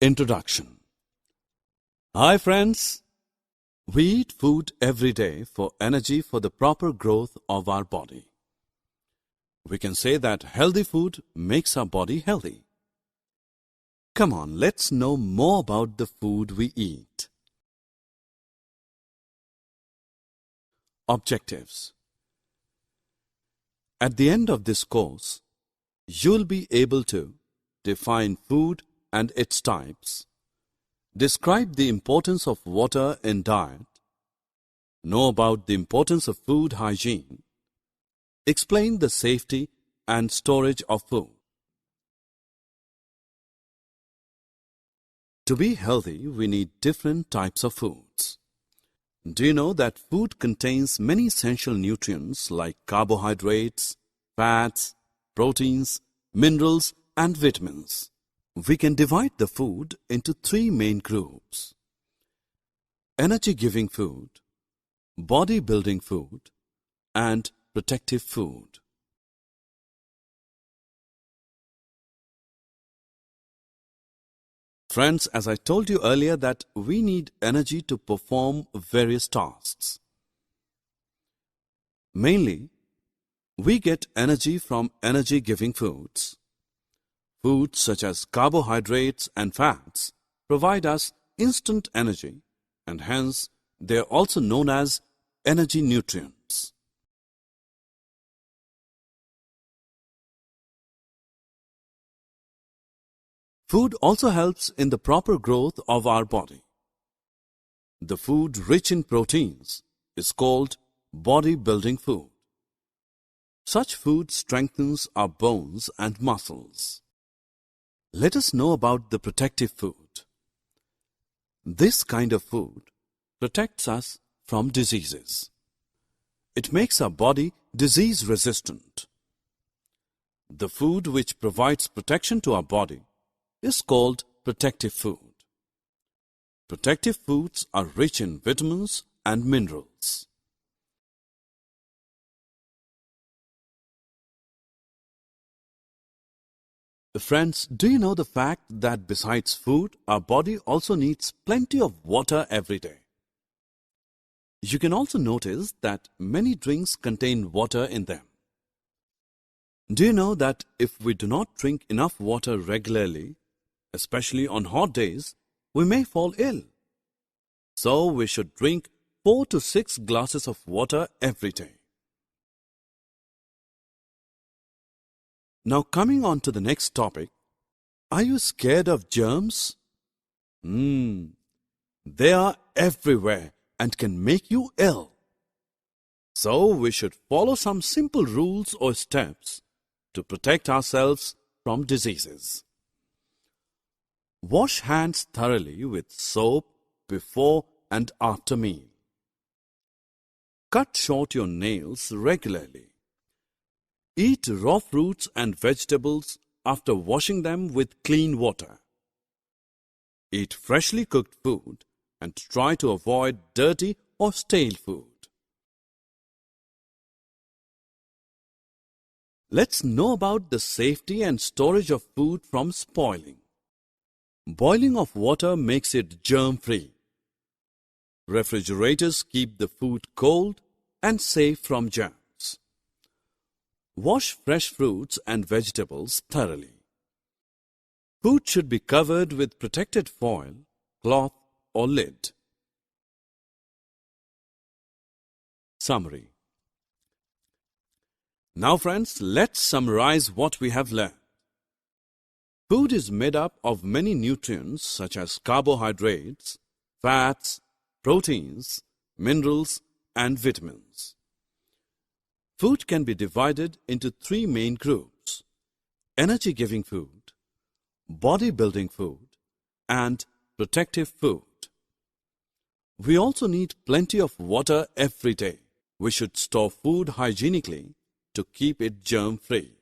Introduction. Hi friends, we eat food every day for energy for the proper growth of our body. We can say that healthy food makes our body healthy. Come on, let's know more about the food we eat. Objectives. At the end of this course, you'll be able to define food and its types, describe the importance of water in diet, know about the importance of food hygiene, explain the safety and storage of food. To be healthy, we need different types of foods. Do you know that food contains many essential nutrients like carbohydrates, fats, proteins, minerals, and vitamins? We can divide the food into three main groups: energy-giving food, body-building food, and protective food. Friends, as I told you earlier that we need energy to perform various tasks. Mainly, we get energy from energy-giving foods. Foods such as carbohydrates and fats provide us instant energy, and hence they are also known as energy nutrients. Food also helps in the proper growth of our body. The food rich in proteins is called body-building food. Such food strengthens our bones and muscles. Let us know about the protective food. This kind of food protects us from diseases. It makes our body disease-resistant. The food which provides protection to our body is called protective food. Protective foods are rich in vitamins and minerals. Friends, do you know the fact that besides food, our body also needs plenty of water every day? You can also notice that many drinks contain water in them. Do you know that if we do not drink enough water regularly, especially on hot days, we may fall ill? So we should drink 4 to 6 glasses of water every day. Now coming on to the next topic, are you scared of germs? They are everywhere and can make you ill. So we should follow some simple rules or steps to protect ourselves from diseases. Wash hands thoroughly with soap before and after meal. Cut short your nails regularly. Eat raw fruits and vegetables after washing them with clean water. Eat freshly cooked food and try to avoid dirty or stale food. Let's know about the safety and storage of food from spoiling. Boiling of water makes it germ-free. Refrigerators keep the food cold and safe from germs. Wash fresh fruits and vegetables thoroughly. Food should be covered with protected foil, cloth or lid. Summary. Now friends, let's summarize what we have learned. Food is made up of many nutrients such as carbohydrates, fats, proteins, minerals, and vitamins. Food can be divided into three main groups: energy-giving food, body-building food, and protective food. We also need plenty of water every day. We should store food hygienically to keep it germ-free.